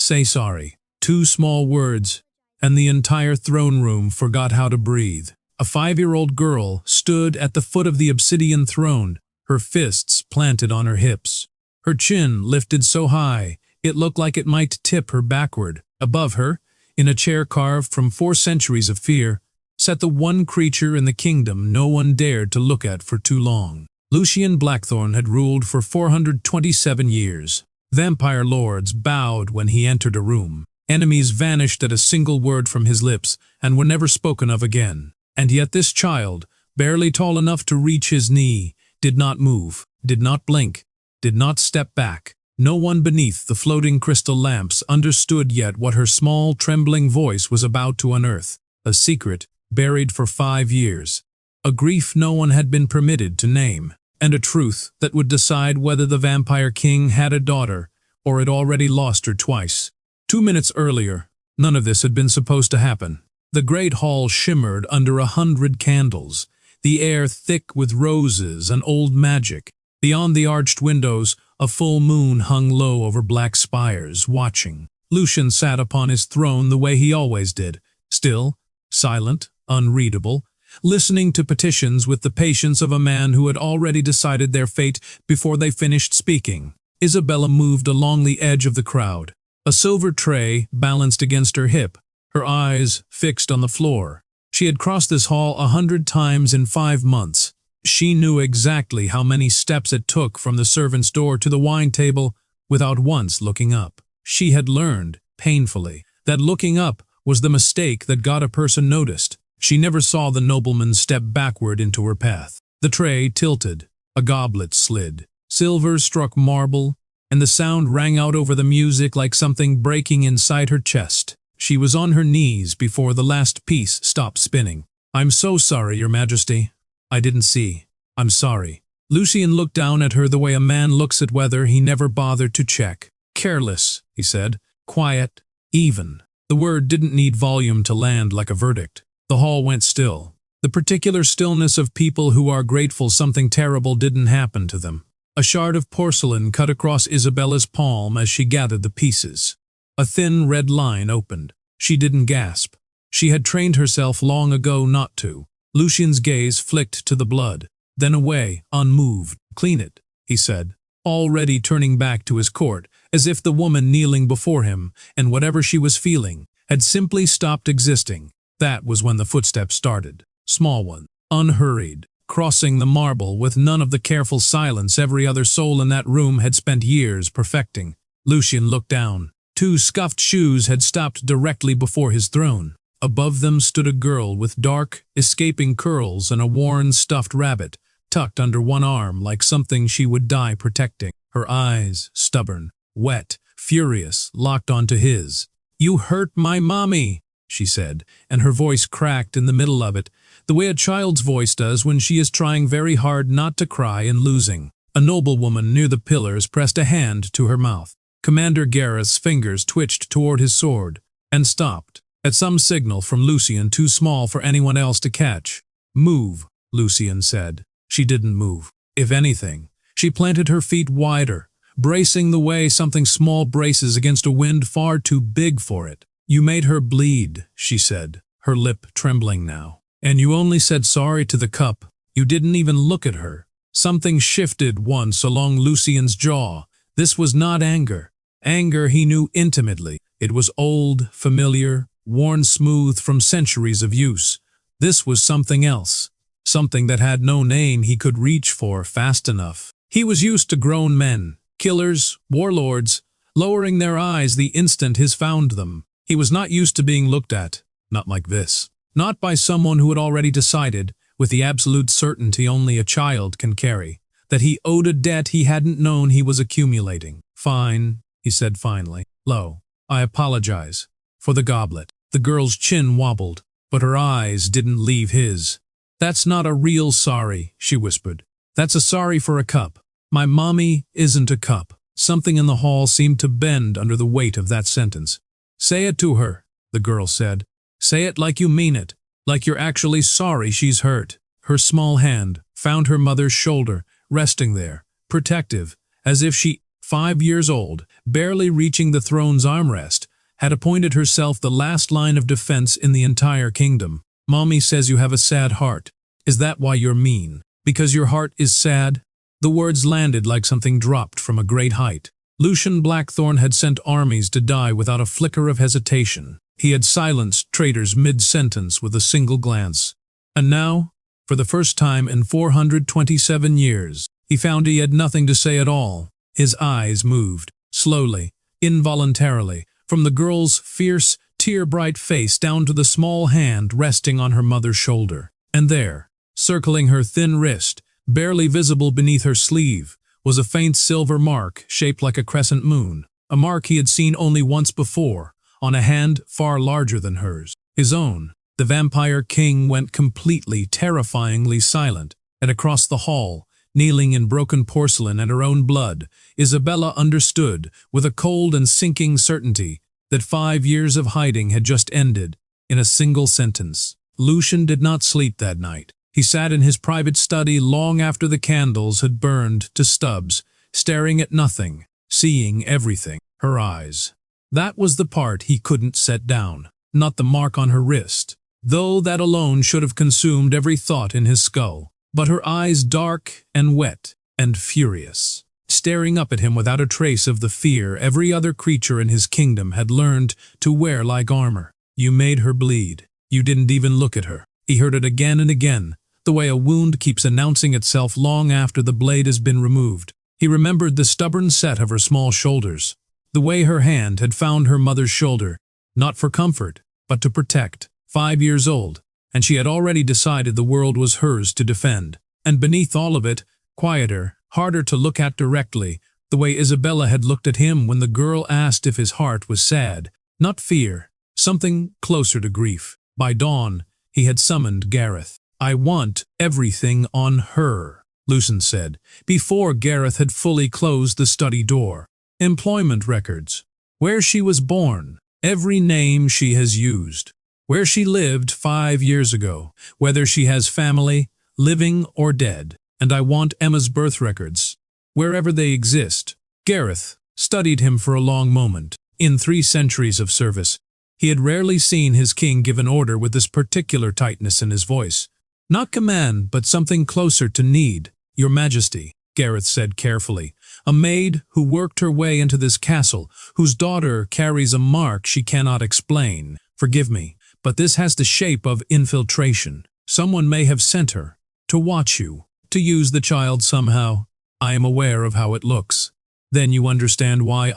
Say sorry. 2 small words, and the entire throne room forgot how to breathe. A 5-year-old girl stood at the foot of the obsidian throne, her fists planted on her hips. Her chin lifted so high, it looked like it might tip her backward. Above her, in a chair carved from 4 centuries of fear, sat the one creature in the kingdom no one dared to look at for too long. Lucian Blackthorn had ruled for 427 years. Vampire lords bowed when he entered a room. Enemies vanished at a single word from his lips and were never spoken of again. And yet this child, barely tall enough to reach his knee, did not move, did not blink, did not step back. No one beneath the floating crystal lamps understood yet what her small, trembling voice was about to unearth. A secret buried for 5 years. A grief no one had been permitted to name. And a truth that would decide whether the Vampire King had a daughter or had already lost her twice. 2 minutes earlier, none of this had been supposed to happen. The great hall shimmered under 100 candles, the air thick with roses and old magic. Beyond the arched windows, a full moon hung low over black spires, watching. Lucian sat upon his throne the way he always did, still, silent, unreadable, listening to petitions with the patience of a man who had already decided their fate before they finished speaking. Isabella moved along the edge of the crowd, a silver tray balanced against her hip, her eyes fixed on the floor. She had crossed this hall 100 times in 5 months. She knew exactly how many steps it took from the servant's door to the wine table without once looking up. She had learned, painfully, that looking up was the mistake that got a person noticed. She never saw the nobleman step backward into her path. The tray tilted, a goblet slid. Silver struck marble, and the sound rang out over the music like something breaking inside her chest. She was on her knees before the last piece stopped spinning. "I'm so sorry, Your Majesty. I didn't see. I'm sorry." Lucian looked down at her the way a man looks at weather he never bothered to check. "Careless," he said. "Quiet. Even." The word didn't need volume to land like a verdict. The hall went still. The particular stillness of people who are grateful something terrible didn't happen to them. A shard of porcelain cut across Isabella's palm as she gathered the pieces. A thin red line opened. She didn't gasp. She had trained herself long ago not to. Lucian's gaze flicked to the blood, then away, unmoved. "Clean it," he said, already turning back to his court, as if the woman kneeling before him, and whatever she was feeling, had simply stopped existing. That was when the footsteps started. Small one, unhurried, crossing the marble with none of the careful silence every other soul in that room had spent years perfecting. Lucian looked down. 2 scuffed shoes had stopped directly before his throne. Above them stood a girl with dark, escaping curls and a worn stuffed rabbit, tucked under one arm like something she would die protecting. Her eyes, stubborn, wet, furious, locked onto his. "You hurt my mommy," she said, and her voice cracked in the middle of it, the way a child's voice does when she is trying very hard not to cry and losing. A noblewoman near the pillars pressed a hand to her mouth. Commander Gareth's fingers twitched toward his sword, and stopped, at some signal from Lucian too small for anyone else to catch. "Move," Lucian said. She didn't move. If anything, she planted her feet wider, bracing the way something small braces against a wind far too big for it. "You made her bleed," she said, her lip trembling now. "And you only said sorry to the cup. You didn't even look at her." Something shifted once along Lucian's jaw. This was not anger. Anger he knew intimately. It was old, familiar, worn smooth from centuries of use. This was something else. Something that had no name he could reach for fast enough. He was used to grown men, killers, warlords, lowering their eyes the instant his found them. He was not used to being looked at, not like this. Not by someone who had already decided, with the absolute certainty only a child can carry, that he owed a debt he hadn't known he was accumulating. "Fine," he said finally. "Lo, I apologize. For the goblet." The girl's chin wobbled, but her eyes didn't leave his. "That's not a real sorry," she whispered. "That's a sorry for a cup. My mommy isn't a cup." Something in the hall seemed to bend under the weight of that sentence. "Say it to her," the girl said. "Say it like you mean it, like you're actually sorry she's hurt." Her small hand found her mother's shoulder, resting there, protective, as if she 5 years old, barely reaching the throne's armrest, had appointed herself the last line of defense in the entire kingdom. Mommy says you have a sad heart. Is that why you're mean? Because your heart is sad? The words landed like something dropped from a great height. Lucian Blackthorn had sent armies to die without a flicker of hesitation. He had silenced traitors mid-sentence with a single glance. And now, for the first time in 427 years, he found he had nothing to say at all. His eyes moved, slowly, involuntarily, from the girl's fierce, tear-bright face down to the small hand resting on her mother's shoulder. And there, circling her thin wrist, barely visible beneath her sleeve, was a faint silver mark shaped like a crescent moon, a mark he had seen only once before, on a hand far larger than hers, his own. The vampire king went completely, terrifyingly silent, and across the hall, kneeling in broken porcelain and her own blood, Isabella understood, with a cold and sinking certainty, that 5 years of hiding had just ended, in a single sentence. Lucian did not sleep that night. He sat in his private study long after the candles had burned to stubs, staring at nothing, seeing everything. Her eyes. That was the part he couldn't set down, not the mark on her wrist, though that alone should have consumed every thought in his skull. But her eyes dark and wet and furious, staring up at him without a trace of the fear every other creature in his kingdom had learned to wear like armor. You made her bleed. You didn't even look at her. He heard it again and again, the way a wound keeps announcing itself long after the blade has been removed. He remembered the stubborn set of her small shoulders, the way her hand had found her mother's shoulder, not for comfort, but to protect. 5 years old, and she had already decided the world was hers to defend. And beneath all of it, quieter, harder to look at directly, the way Isabella had looked at him when the girl asked if his heart was sad, not fear, something closer to grief. By dawn, he had summoned Gareth. I want everything on her, Lucian said, before Gareth had fully closed the study door. Employment records, where she was born, every name she has used, where she lived 5 years ago, whether she has family, living or dead. And I want Emma's birth records, wherever they exist. Gareth studied him for a long moment. In 3 centuries of service, he had rarely seen his king give an order with this particular tightness in his voice. Not command, but something closer to need. Your Majesty, Gareth said carefully, a maid who worked her way into this castle, whose daughter carries a mark she cannot explain. Forgive me, but this has the shape of infiltration. Someone may have sent her to watch you, to use the child somehow. I am aware of how it looks. Then you understand why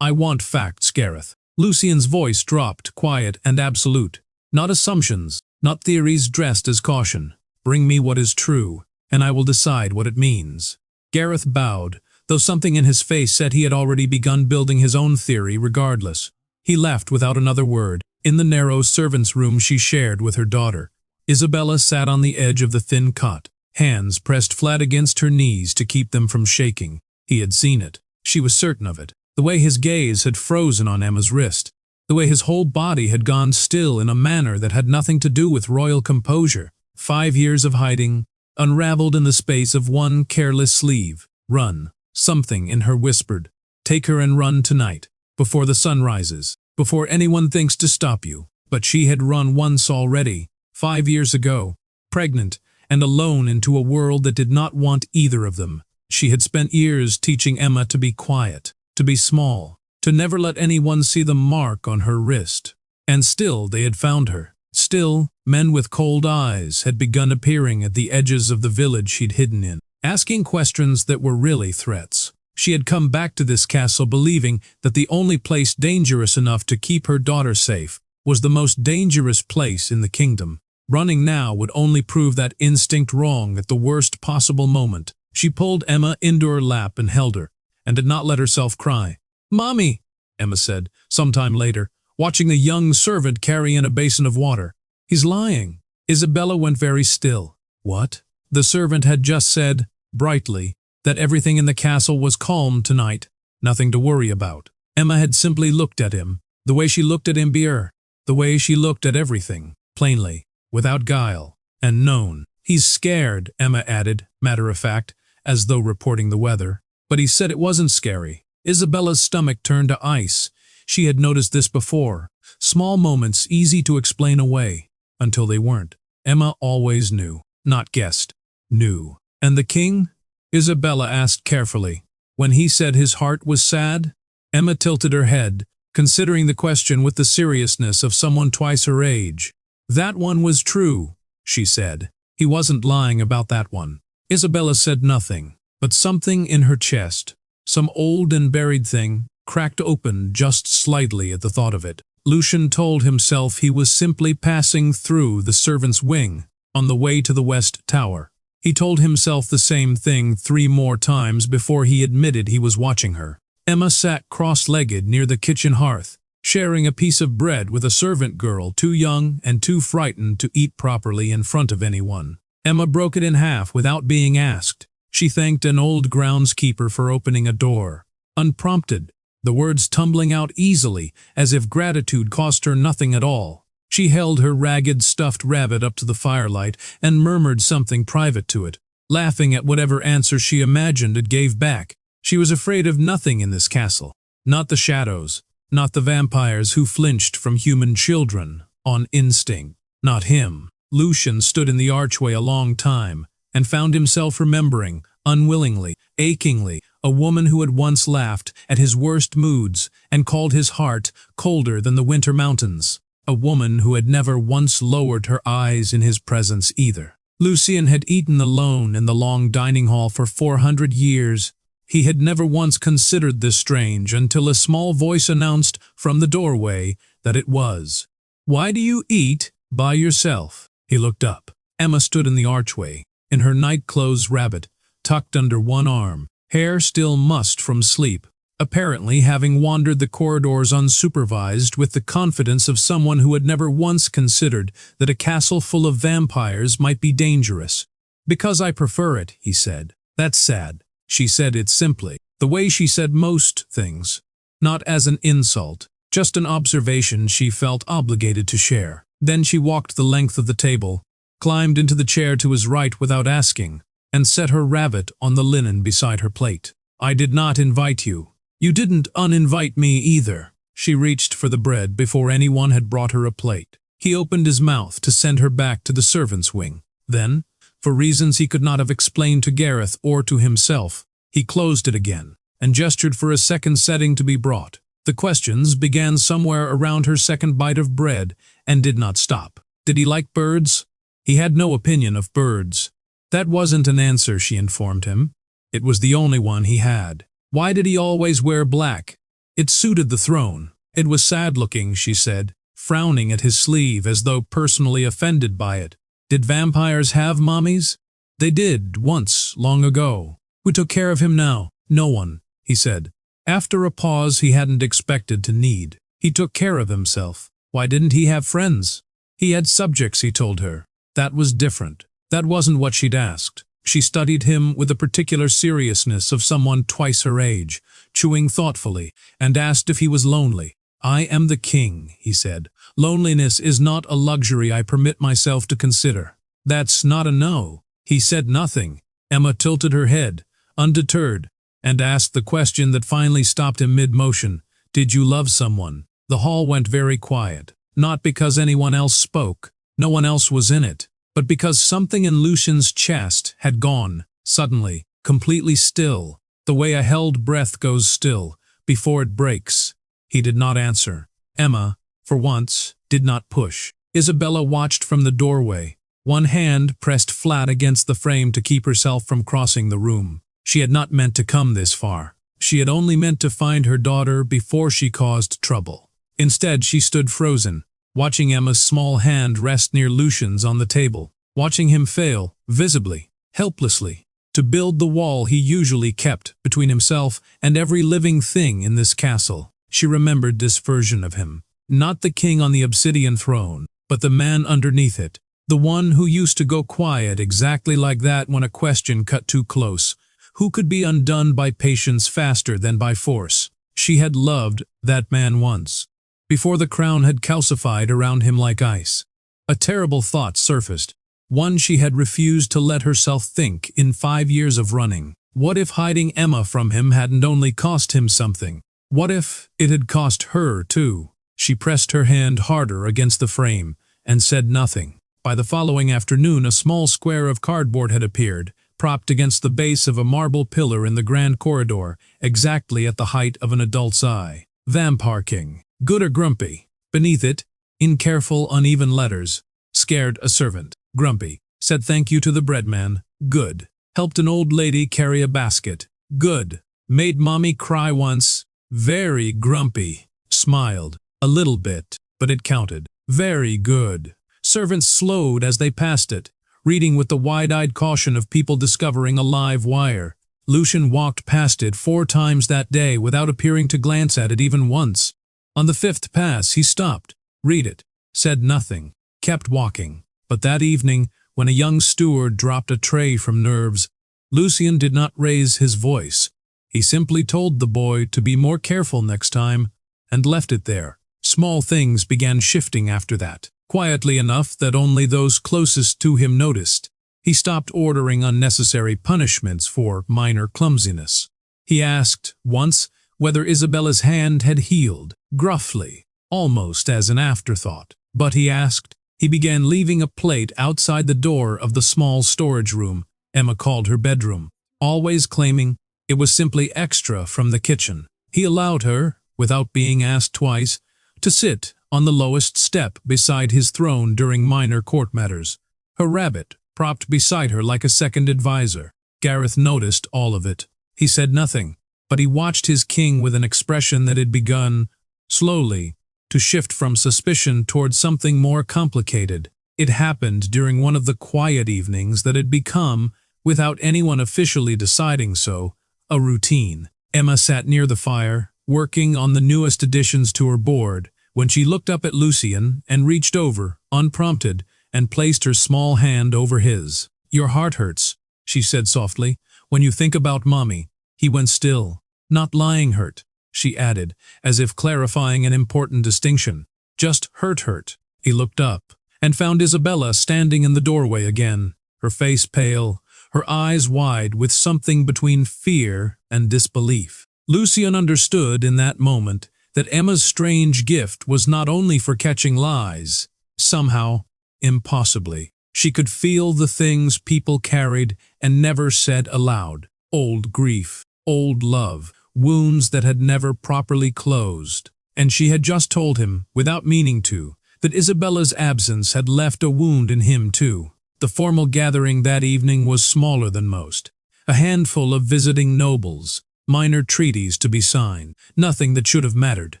I want facts, Gareth. Lucian's voice dropped, quiet and absolute. Not assumptions, not theories dressed as caution. Bring me what is true, and I will decide what it means. Gareth bowed, though something in his face said he had already begun building his own theory regardless. He left without another word. In the narrow servants' room she shared with her daughter, Isabella sat on the edge of the thin cot, hands pressed flat against her knees to keep them from shaking. He had seen it. She was certain of it. The way his gaze had frozen on Emma's wrist, the way his whole body had gone still in a manner that had nothing to do with royal composure. 5 years of hiding, unraveled in the space of one careless sleeve. Run, something in her whispered. Take her and run tonight, before the sun rises, before anyone thinks to stop you. But she had run once already, 5 years ago, pregnant and alone into a world that did not want either of them. She had spent years teaching Emma to be quiet, to be small, to never let anyone see the mark on her wrist. And still they had found her. Still, men with cold eyes had begun appearing at the edges of the village she'd hidden in, asking questions that were really threats. She had come back to this castle believing that the only place dangerous enough to keep her daughter safe was the most dangerous place in the kingdom. Running now would only prove that instinct wrong at the worst possible moment. She pulled Emma into her lap and held her, and did not let herself cry. "Mommy," Emma said, sometime later, watching the young servant carry in a basin of water. "He's lying." Isabella went very still. What? The servant had just said, brightly, that everything in the castle was calm tonight, nothing to worry about. Emma had simply looked at him, the way she looked at Imbier, the way she looked at everything, plainly, without guile, and known. "He's scared," Emma added, matter of fact, as though reporting the weather. But he said it wasn't scary. Isabella's stomach turned to ice. She had noticed this before. Small moments easy to explain away, until they weren't. Emma always knew, not guessed. Knew. And the king? Isabella asked carefully. When he said his heart was sad? Emma tilted her head, considering the question with the seriousness of someone twice her age. That one was true, she said. He wasn't lying about that one. Isabella said nothing, but something in her chest, some old and buried thing, cracked open just slightly at the thought of it. Lucian told himself he was simply passing through the servants' wing, on the way to the West Tower. He told himself the same thing 3 more times before he admitted he was watching her. Emma sat cross-legged near the kitchen hearth, sharing a piece of bread with a servant girl too young and too frightened to eat properly in front of anyone. Emma broke it in half without being asked. She thanked an old groundskeeper for opening a door. Unprompted, the words tumbling out easily, as if gratitude cost her nothing at all. She held her ragged stuffed rabbit up to the firelight and murmured something private to it, laughing at whatever answer she imagined it gave back. She was afraid of nothing in this castle. Not the shadows, not the vampires who flinched from human children, on instinct. Not him. Lucian stood in the archway a long time, and found himself remembering, unwillingly, achingly, a woman who had once laughed at his worst moods and called his heart colder than the winter mountains. A woman who had never once lowered her eyes in his presence either. Lucian had eaten alone in the long dining hall for 400 years. He had never once considered this strange until a small voice announced from the doorway that it was. "Why do you eat by yourself?" He looked up. Emma stood in the archway, in her night-clothes rabbit, tucked under one arm, hair still mussed from sleep, apparently having wandered the corridors unsupervised with the confidence of someone who had never once considered that a castle full of vampires might be dangerous. "Because I prefer it," he said. "That's sad." She said it simply, the way she said most things, not as an insult, just an observation she felt obligated to share. Then she walked the length of the table, climbed into the chair to his right without asking, and set her rabbit on the linen beside her plate. "I did not invite you. You didn't uninvite me either." She reached for the bread before anyone had brought her a plate. He opened his mouth to send her back to the servants' wing. Then, for reasons he could not have explained to Gareth or to himself, he closed it again, and gestured for a second setting to be brought. The questions began somewhere around her second bite of bread and did not stop. Did he like birds? He had no opinion of birds. That wasn't an answer, she informed him. It was the only one he had. Why did he always wear black? It suited the throne. It was sad-looking, she said, frowning at his sleeve as though personally offended by it. Did vampires have mommies? They did, once, long ago. Who took care of him now? No one, he said. After a pause he hadn't expected to need. He took care of himself. Why didn't he have friends? He had subjects, he told her. That was different. That wasn't what she'd asked. She studied him with the particular seriousness of someone twice her age, chewing thoughtfully, and asked if he was lonely. "I am the king," he said. "Loneliness is not a luxury I permit myself to consider." "That's not a no." He said nothing. Emma tilted her head, undeterred, and asked the question that finally stopped him mid-motion. "Did you love someone?" The hall went very quiet, not because anyone else spoke, no one else was in it, but because something in Lucian's chest had gone, suddenly, completely still, the way a held breath goes still, before it breaks. He did not answer. Emma, for once, did not push. Isabella watched from the doorway, one hand pressed flat against the frame to keep herself from crossing the room. She had not meant to come this far. She had only meant to find her daughter before she caused trouble. Instead, she stood frozen, watching Emma's small hand rest near Lucian's on the table, watching him fail, visibly, helplessly, to build the wall he usually kept between himself and every living thing in this castle. She remembered this version of him. Not the king on the obsidian throne, but the man underneath it. The one who used to go quiet exactly like that when a question cut too close. Who could be undone by patience faster than by force? She had loved that man once, before the crown had calcified around him like ice. A terrible thought surfaced, one she had refused to let herself think in 5 years of running. What if hiding Emma from him hadn't only cost him something? What if it had cost her, too? She pressed her hand harder against the frame and said nothing. By the following afternoon, a small square of cardboard had appeared, propped against the base of a marble pillar in the grand corridor, exactly at the height of an adult's eye. Vampire King. Good or grumpy? Beneath it, in careful, uneven letters, scared a servant. Grumpy. Said thank you to the breadman. Good. Helped an old lady carry a basket. Good. Made mommy cry once. Very grumpy. Smiled. A little bit, but it counted. Very good. Servants slowed as they passed it, reading with the wide-eyed caution of people discovering a live wire. Lucian walked past it 4 times that day without appearing to glance at it even once. On the 5th pass, he stopped, read it, said nothing, kept walking. But that evening, when a young steward dropped a tray from nerves, Lucian did not raise his voice. He simply told the boy to be more careful next time, and left it there. Small things began shifting after that, quietly enough that only those closest to him noticed. He stopped ordering unnecessary punishments for minor clumsiness. He asked, once, whether Isabella's hand had healed, gruffly, almost as an afterthought. But he began leaving a plate outside the door of the small storage room Emma called her bedroom, always claiming it was simply extra from the kitchen. He allowed her, without being asked twice, to sit on the lowest step beside his throne during minor court matters, her rabbit propped beside her like a second advisor. Gareth noticed all of it. He said nothing, but he watched his king with an expression that had begun, slowly, to shift from suspicion toward something more complicated. It happened during one of the quiet evenings that had become, without anyone officially deciding so, a routine. Emma sat near the fire, working on the newest additions to her board, when she looked up at Lucian and reached over, unprompted, and placed her small hand over his. "Your heart hurts," she said softly, "when you think about Mommy." He went still. "Not lying hurt," she added, as if clarifying an important distinction. "Just hurt." He looked up, and found Isabella standing in the doorway again, her face pale, her eyes wide with something between fear and disbelief. Lucian understood in that moment that Emma's strange gift was not only for catching lies. Somehow, impossibly, she could feel the things people carried and never said aloud. Old grief, old love, wounds that had never properly closed. And she had just told him, without meaning to, that Isabella's absence had left a wound in him too. The formal gathering that evening was smaller than most. A handful of visiting nobles, minor treaties to be signed, nothing that should have mattered.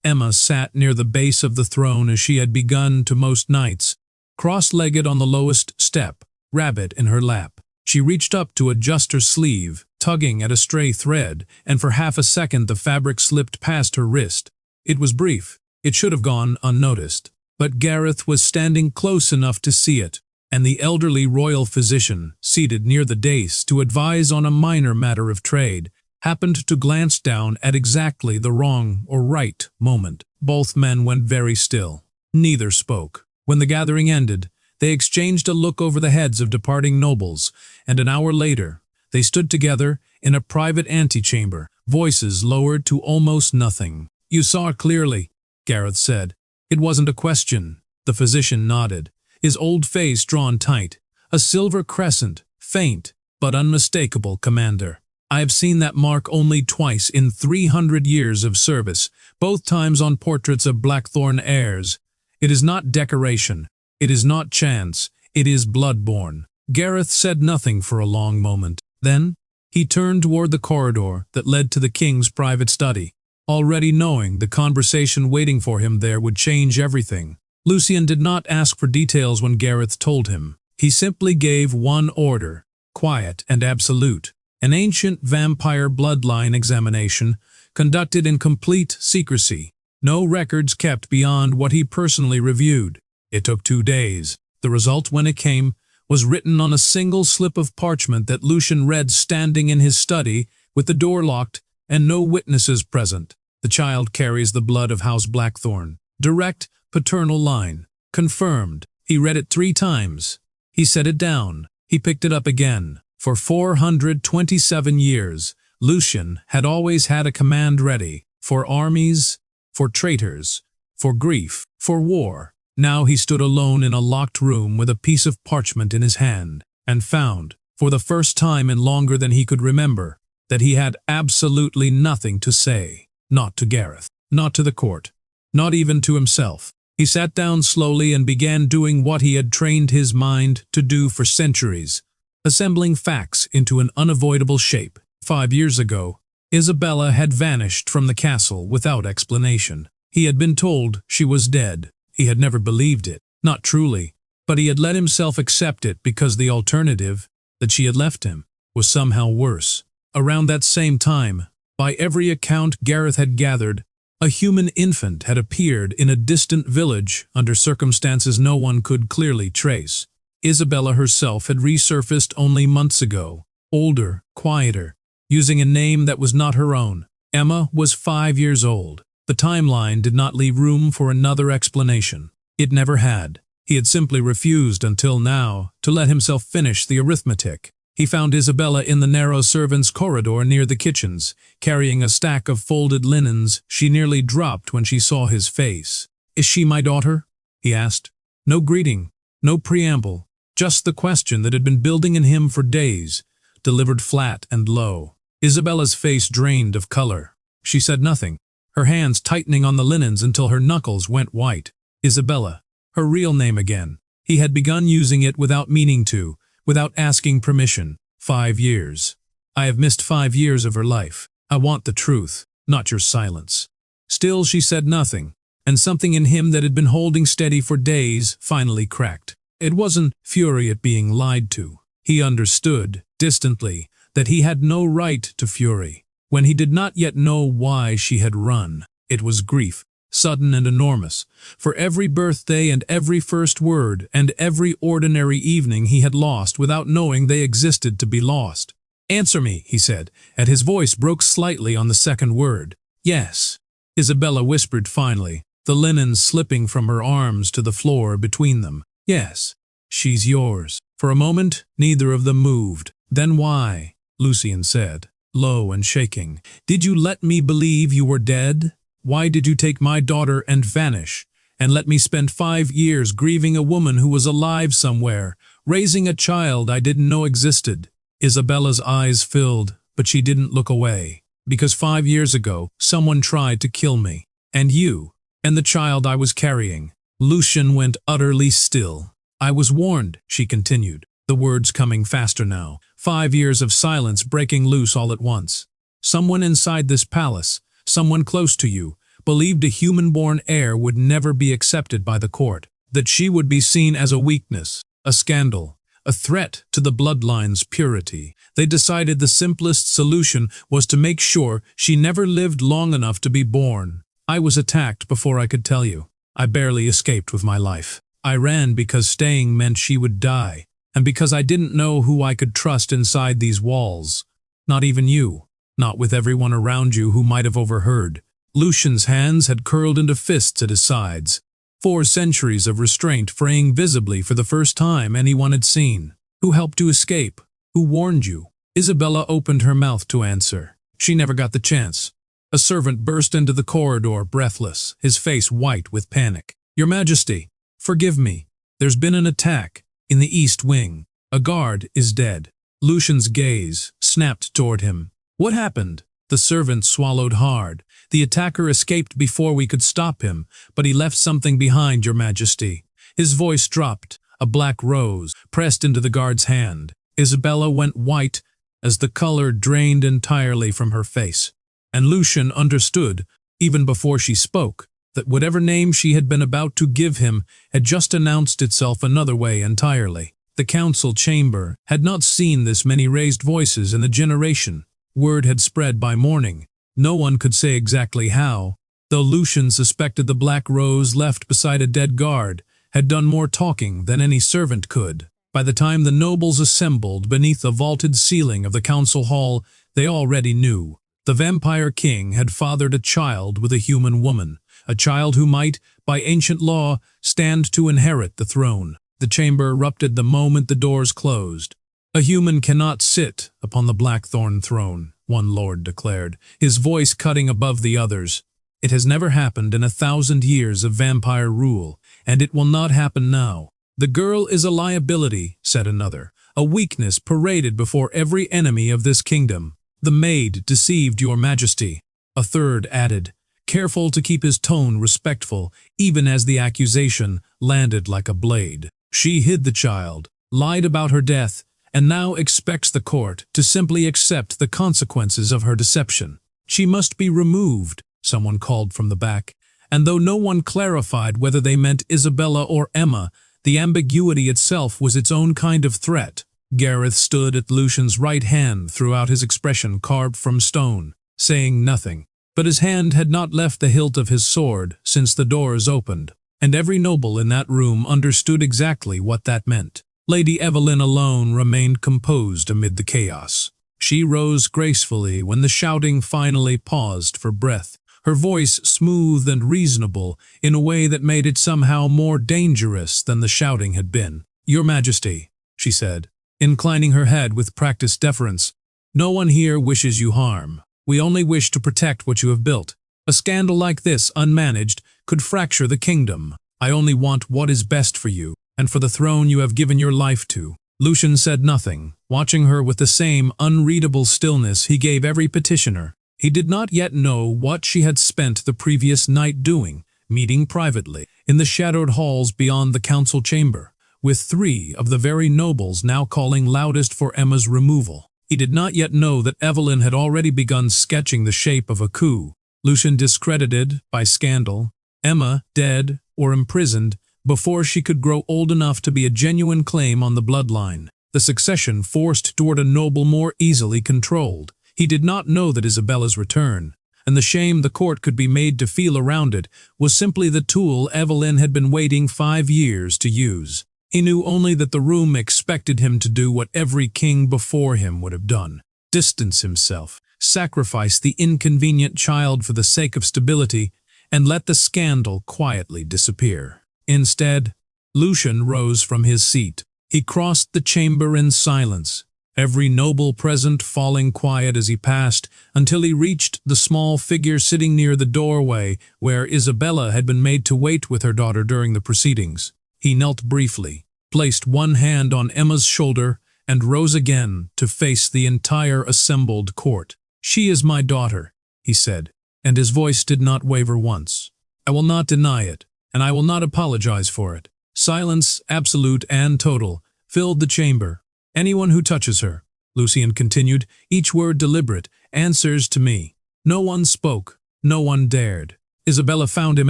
Emma sat near the base of the throne as she had begun to most nights, cross-legged on the lowest step, rabbit in her lap. She reached up to adjust her sleeve, tugging at a stray thread, and for half a second the fabric slipped past her wrist. It was brief. It should have gone unnoticed. But Gareth was standing close enough to see it, and the elderly royal physician, seated near the dais to advise on a minor matter of trade, happened to glance down at exactly the wrong or right moment. Both men went very still. Neither spoke. When the gathering ended, they exchanged a look over the heads of departing nobles, and an hour later, they stood together in a private antechamber, voices lowered to almost nothing. "You saw clearly," Gareth said. "It wasn't a question." The physician nodded, his old face drawn tight, a silver crescent, faint but unmistakable, "Commander. I have seen that mark only twice in 300 years of service, both times on portraits of Blackthorn heirs. It is not decoration, it is not chance, it is blood-born." Gareth said nothing for a long moment. Then, he turned toward the corridor that led to the king's private study, already knowing the conversation waiting for him there would change everything. Lucian did not ask for details when Gareth told him. He simply gave one order, quiet and absolute. An ancient vampire bloodline examination, conducted in complete secrecy. No records kept beyond what he personally reviewed. It took 2 days. The result, when it came, was written on a single slip of parchment that Lucian read standing in his study, with the door locked and no witnesses present. "The child carries the blood of House Blackthorn. Direct paternal line. Confirmed." He read it 3 times. He set it down. He picked it up again. For 427 years, Lucian had always had a command ready for armies, for traitors, for grief, for war. Now he stood alone in a locked room with a piece of parchment in his hand, and found, for the first time in longer than he could remember, that he had absolutely nothing to say. Not to Gareth, not to the court, not even to himself. He sat down slowly and began doing what he had trained his mind to do for centuries, assembling facts into an unavoidable shape. 5 years ago, Isabella had vanished from the castle without explanation. He had been told she was dead. He had never believed it, not truly, but he had let himself accept it because the alternative, that she had left him, was somehow worse. Around that same time, by every account Gareth had gathered, a human infant had appeared in a distant village under circumstances no one could clearly trace. Isabella herself had resurfaced only months ago, older, quieter, using a name that was not her own. Emma was 5 years old. The timeline did not leave room for another explanation. It never had. He had simply refused until now to let himself finish the arithmetic. He found Isabella in the narrow servants' corridor near the kitchens, carrying a stack of folded linens. She nearly dropped when she saw his face. "Is she my daughter?" he asked. No greeting, no preamble, just the question that had been building in him for days, delivered flat and low. Isabella's face drained of color. She said nothing, her hands tightening on the linens until her knuckles went white. Isabella, her real name again. He had begun using it without meaning to, without asking permission. 5 years. I have missed 5 years of her life. I want the truth, not your silence. Still she said nothing, and something in him that had been holding steady for days finally cracked. It wasn't fury at being lied to. He understood, distantly, that he had no right to fury. When he did not yet know why she had run, it was grief, sudden and enormous, for every birthday and every first word and every ordinary evening he had lost without knowing they existed to be lost. "Answer me," he said, and his voice broke slightly on the second word. "Yes," Isabella whispered finally, the linen slipping from her arms to the floor between them. "Yes, she's yours." For a moment, neither of them moved. "Then why?" Lucian said, low and shaking. "Did you let me believe you were dead? Why did you take my daughter and vanish, and let me spend 5 years grieving a woman who was alive somewhere, raising a child I didn't know existed?" Isabella's eyes filled, but she didn't look away. "Because 5 years ago, someone tried to kill me. And you, and the child I was carrying." Lucian went utterly still. "I was warned," she continued, the words coming faster now, 5 years of silence breaking loose all at once. "Someone inside this palace, someone close to you, believed a human-born heir would never be accepted by the court, that she would be seen as a weakness, a scandal, a threat to the bloodline's purity. They decided the simplest solution was to make sure she never lived long enough to be born. I was attacked before I could tell you. I barely escaped with my life. I ran because staying meant she would die, and because I didn't know who I could trust inside these walls. Not even you. Not with everyone around you who might have overheard." Lucian's hands had curled into fists at his sides. 4 centuries of restraint fraying visibly for the first time anyone had seen. "Who helped you escape? Who warned you?" Isabella opened her mouth to answer. She never got the chance. A servant burst into the corridor, breathless, his face white with panic. "Your Majesty, forgive me. There's been an attack in the East Wing. A guard is dead." Lucian's gaze snapped toward him. "What happened?" The servant swallowed hard. "The attacker escaped before we could stop him, but he left something behind, Your Majesty." His voice dropped, a black rose pressed into the guard's hand. Isabella went white as the color drained entirely from her face. And Lucian understood, even before she spoke, that whatever name she had been about to give him had just announced itself another way entirely. The council chamber had not seen this many raised voices in a generation. Word had spread by morning. No one could say exactly how, though Lucian suspected the black rose left beside a dead guard had done more talking than any servant could. By the time the nobles assembled beneath the vaulted ceiling of the council hall, they already knew. The vampire king had fathered a child with a human woman, a child who might, by ancient law, stand to inherit the throne. The chamber erupted the moment the doors closed. A human cannot sit upon the blackthorn throne, one lord declared, his voice cutting above the others. It has never happened in 1,000 years of vampire rule, and it will not happen now. The girl is a liability, said another, a weakness paraded before every enemy of this kingdom. The maid deceived your majesty. A third added, careful to keep his tone respectful, even as the accusation landed like a blade. She hid the child, lied about her death, and now expects the court to simply accept the consequences of her deception. She must be removed, someone called from the back, and though no one clarified whether they meant Isabella or Emma, the ambiguity itself was its own kind of threat. Gareth stood at Lucian's right hand throughout his expression carved from stone, saying nothing. But his hand had not left the hilt of his sword since the doors opened, and every noble in that room understood exactly what that meant. Lady Evelyn alone remained composed amid the chaos. She rose gracefully when the shouting finally paused for breath, her voice smooth and reasonable in a way that made it somehow more dangerous than the shouting had been. "Your Majesty," she said, inclining her head with practiced deference, "no one here wishes you harm. We only wish to protect what you have built. A scandal like this, unmanaged, could fracture the kingdom. I only want what is best for you, and for the throne you have given your life to." Lucian said nothing, watching her with the same unreadable stillness he gave every petitioner. He did not yet know what she had spent the previous night doing, meeting privately, in the shadowed halls beyond the council chamber, with 3 of the very nobles now calling loudest for Emma's removal. He did not yet know that Evelyn had already begun sketching the shape of a coup. Lucian discredited by scandal, Emma dead or imprisoned, before she could grow old enough to be a genuine claim on the bloodline. The succession forced toward a noble more easily controlled. He did not know that Isabella's return, and the shame the court could be made to feel around it, was simply the tool Evelyn had been waiting 5 years to use. He knew only that the room expected him to do what every king before him would have done: distance himself, sacrifice the inconvenient child for the sake of stability, and let the scandal quietly disappear. Instead, Lucian rose from his seat. He crossed the chamber in silence, every noble present falling quiet as he passed, until he reached the small figure sitting near the doorway where Isabella had been made to wait with her daughter during the proceedings. He knelt briefly, placed one hand on Emma's shoulder, and rose again to face the entire assembled court. "She is my daughter," he said, and his voice did not waver once. "I will not deny it, and I will not apologize for it." Silence, absolute and total, filled the chamber. "Anyone who touches her," Lucian continued, each word deliberate, "answers to me." No one spoke, no one dared. Isabella found him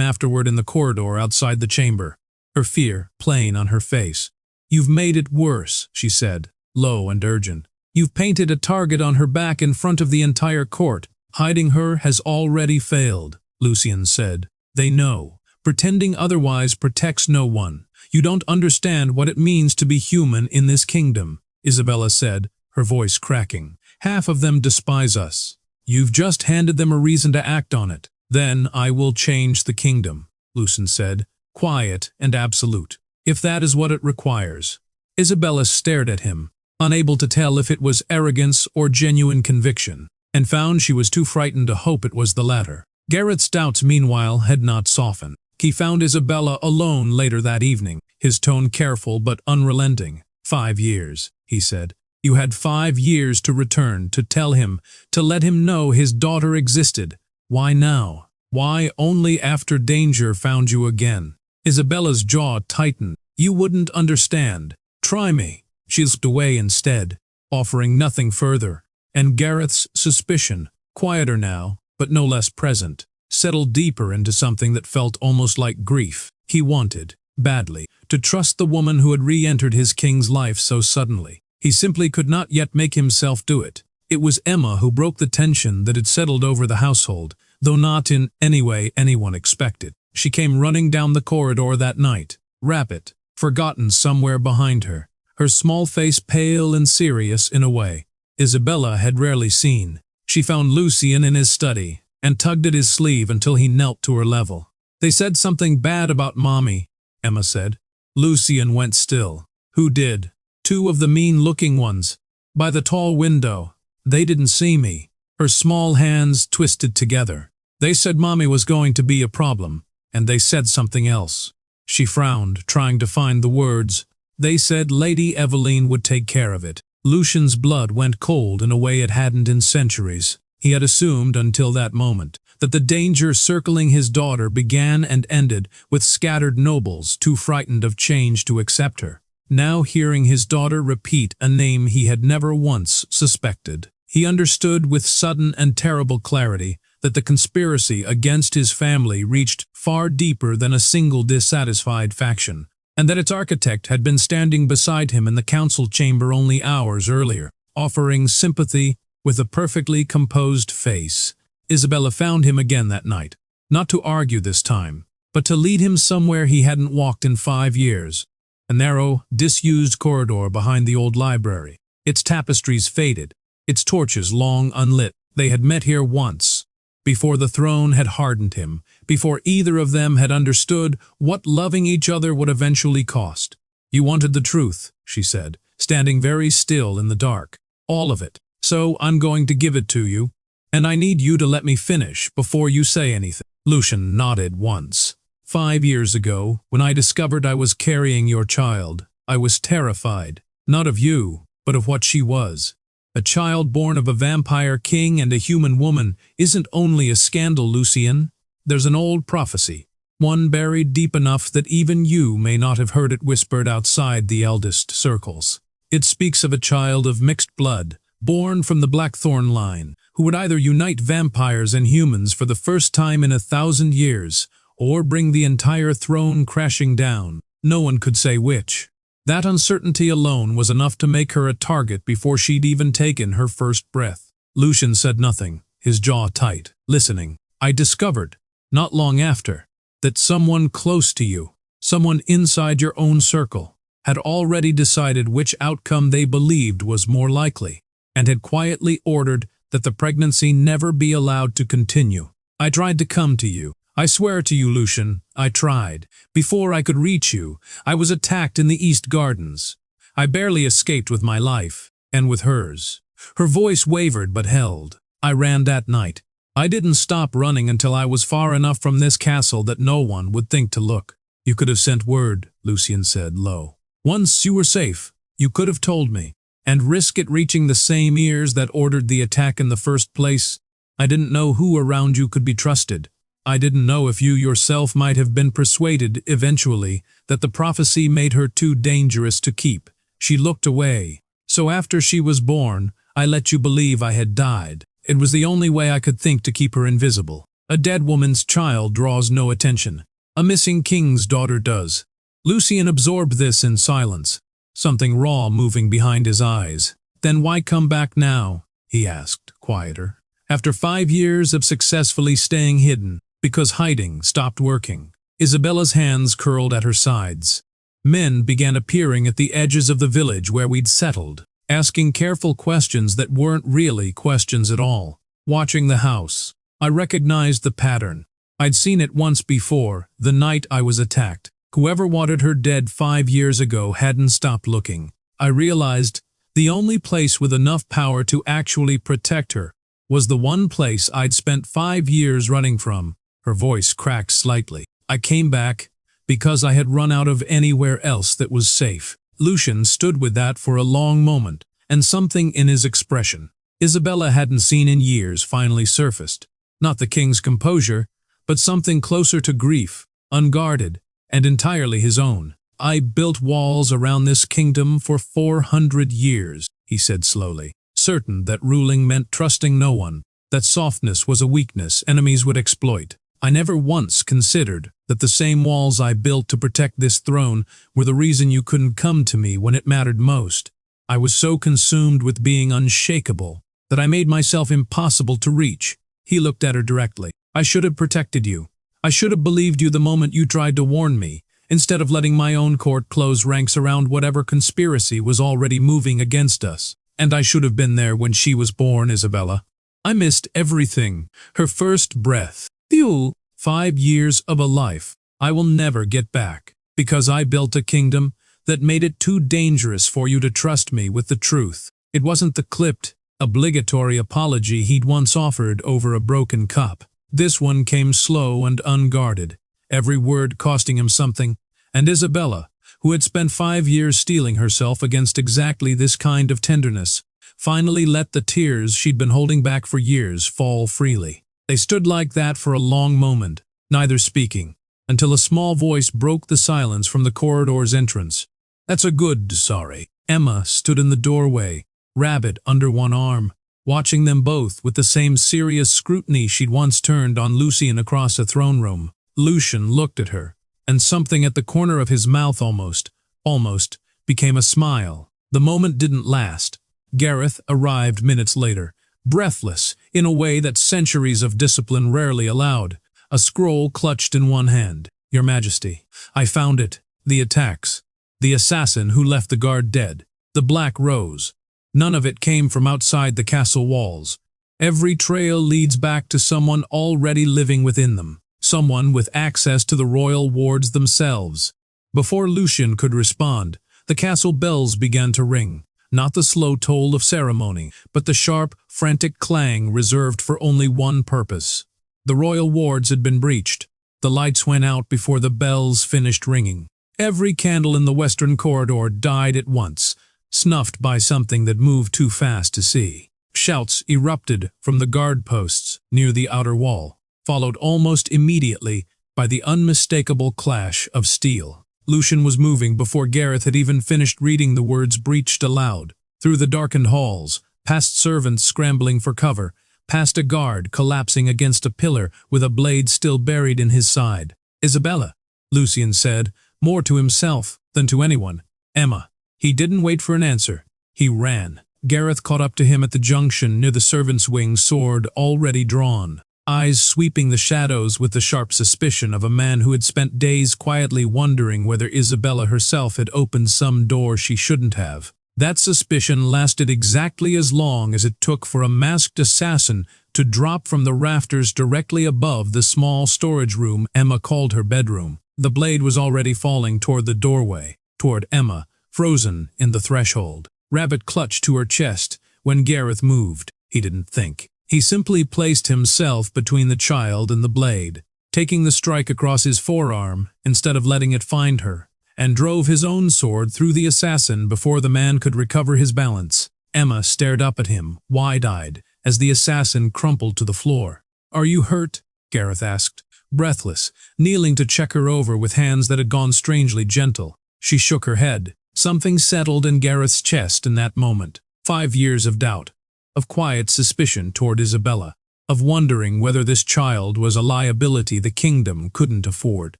afterward in the corridor outside the chamber, her fear plain on her face. "You've made it worse," she said, low and urgent. "You've painted a target on her back in front of the entire court. Hiding her has already failed," Lucian said. "They know. Pretending otherwise protects no one. You don't understand what it means to be human in this kingdom," Isabella said, her voice cracking. "Half of them despise us. You've just handed them a reason to act on it. Then I will change the kingdom," Lucian said, quiet and absolute, "if that is what it requires." Isabella stared at him, unable to tell if it was arrogance or genuine conviction, and found she was too frightened to hope it was the latter. Gareth's doubts, meanwhile, had not softened. He found Isabella alone later that evening, his tone careful but unrelenting. "5 years," he said. "You had 5 years to return, to tell him, to let him know his daughter existed. Why now? Why only after danger found you again?" Isabella's jaw tightened. "You wouldn't understand. Try me." She slipped away instead, offering nothing further, and Gareth's suspicion, quieter now, but no less present, settled deeper into something that felt almost like grief. He wanted, badly, to trust the woman who had re-entered his king's life so suddenly. He simply could not yet make himself do it. It was Emma who broke the tension that had settled over the household, though not in any way anyone expected. She came running down the corridor that night, rapid, forgotten somewhere behind her, her small face pale and serious in a way Isabella had rarely seen. She found Lucian in his study, and tugged at his sleeve until he knelt to her level. "They said something bad about Mommy," Emma said. Lucian went still. "Who did?" two of the mean-looking ones, by the tall window. They didn't see me. Her small hands twisted together. They said Mommy was going to be a problem, and they said something else. She frowned, trying to find the words. They said Lady Eveline would take care of it. Lucian's blood went cold in a way it hadn't in centuries. He had assumed until that moment that the danger circling his daughter began and ended with scattered nobles too frightened of change to accept her. Now hearing his daughter repeat a name he had never once suspected, he understood with sudden and terrible clarity that the conspiracy against his family reached far deeper than a single dissatisfied faction, and that its architect had been standing beside him in the council chamber only hours earlier, offering sympathy with a perfectly composed face. Isabella found him again that night, not to argue this time, but to lead him somewhere he hadn't walked in 5 years. A narrow, disused corridor behind the old library, its tapestries faded, its torches long unlit. They had met here once, before the throne had hardened him, before either of them had understood what loving each other would eventually cost. You wanted the truth, she said, standing very still in the dark. All of it. So I'm going to give it to you, and I need you to let me finish before you say anything. Lucian nodded once. 5 years ago, when I discovered I was carrying your child, I was terrified, not of you, but of what she was. A child born of a vampire king and a human woman isn't only a scandal, Lucian. There's an old prophecy, one buried deep enough that even you may not have heard it whispered outside the eldest circles. It speaks of a child of mixed blood, born from the Blackthorn line, who would either unite vampires and humans for the first time in 1,000 years, or bring the entire throne crashing down. No one could say which. That uncertainty alone was enough to make her a target before she'd even taken her first breath. Lucian said nothing, his jaw tight, listening. I discovered, not long after, that someone close to you, someone inside your own circle, had already decided which outcome they believed was more likely, and had quietly ordered that the pregnancy never be allowed to continue. I tried to come to you. I swear to you, Lucian, I tried. Before I could reach you, I was attacked in the East Gardens. I barely escaped with my life, and with hers. Her voice wavered but held. I ran that night. I didn't stop running until I was far enough from this castle that no one would think to look. You could have sent word, Lucian said low. Once you were safe, you could have told me, and risk it reaching the same ears that ordered the attack in the first place. I didn't know who around you could be trusted. I didn't know if you yourself might have been persuaded eventually that the prophecy made her too dangerous to keep. She looked away. So after she was born, I let you believe I had died. It was the only way I could think to keep her invisible. A dead woman's child draws no attention. A missing king's daughter does. Lucian absorbed this in silence, something raw moving behind his eyes. Then why come back now? He asked, quieter. After 5 years of successfully staying hidden, because hiding stopped working. Isabella's hands curled at her sides. Men began appearing at the edges of the village where we'd settled, asking careful questions that weren't really questions at all. Watching the house, I recognized the pattern. I'd seen it once before, the night I was attacked. Whoever wanted her dead 5 years ago hadn't stopped looking. I realized the only place with enough power to actually protect her was the one place I'd spent 5 years running from. Her voice cracked slightly. I came back because I had run out of anywhere else that was safe. Lucian stood with that for a long moment, and something in his expression Isabella hadn't seen in years finally surfaced. Not the king's composure, but something closer to grief, unguarded, and entirely his own. I built walls around this kingdom for 400 years, he said slowly, certain that ruling meant trusting no one, that softness was a weakness enemies would exploit. I never once considered that the same walls I built to protect this throne were the reason you couldn't come to me when it mattered most. I was so consumed with being unshakable that I made myself impossible to reach. He looked at her directly. I should have protected you. I should have believed you the moment you tried to warn me, instead of letting my own court close ranks around whatever conspiracy was already moving against us. And I should have been there when she was born, Isabella. I missed everything. Her first breath. Fuel. 5 years of a life I will never get back, because I built a kingdom that made it too dangerous for you to trust me with the truth. It wasn't the clipped, obligatory apology he'd once offered over a broken cup. This one came slow and unguarded, every word costing him something, and Isabella, who had spent 5 years steeling herself against exactly this kind of tenderness, finally let the tears she'd been holding back for years fall freely. They stood like that for a long moment, neither speaking, until a small voice broke the silence from the corridor's entrance. "That's a good sorry." Emma stood in the doorway, rabbit under one arm, watching them both with the same serious scrutiny she'd once turned on Lucian across a throne room. Lucian looked at her, and something at the corner of his mouth almost became a smile. The moment didn't last. Gareth arrived minutes later, breathless in a way that centuries of discipline rarely allowed, a scroll clutched in one hand. "Your Majesty, I found it. The attacks. The assassin who left the guard dead. The Black Rose. None of it came from outside the castle walls. Every trail leads back to someone already living within them, someone with access to the royal wards themselves." Before Lucian could respond, the castle bells began to ring, not the slow toll of ceremony, but the sharp, frantic clang reserved for only one purpose. The royal wards had been breached. The lights went out before the bells finished ringing. Every candle in the western corridor died at once, snuffed by something that moved too fast to see. Shouts erupted from the guard posts near the outer wall, followed almost immediately by the unmistakable clash of steel. Lucian was moving before Gareth had even finished reading the words breached aloud. Through the darkened halls, past servants scrambling for cover, past a guard collapsing against a pillar with a blade still buried in his side. "Isabella," Lucian said, more to himself than to anyone. "Emma." He didn't wait for an answer. He ran. Gareth caught up to him at the junction near the servants' wing, sword already drawn, eyes sweeping the shadows with the sharp suspicion of a man who had spent days quietly wondering whether Isabella herself had opened some door she shouldn't have. That suspicion lasted exactly as long as it took for a masked assassin to drop from the rafters directly above the small storage room Emma called her bedroom. The blade was already falling toward the doorway, toward Emma, frozen in the threshold. Rabbit clutched to her chest when Gareth moved. He didn't think. He simply placed himself between the child and the blade, taking the strike across his forearm instead of letting it find her, and drove his own sword through the assassin before the man could recover his balance. Emma stared up at him, wide-eyed, as the assassin crumpled to the floor. "Are you hurt?" Gareth asked, breathless, kneeling to check her over with hands that had gone strangely gentle. She shook her head. Something settled in Gareth's chest in that moment. 5 years of doubt, of quiet suspicion toward Isabella, of wondering whether this child was a liability the kingdom couldn't afford.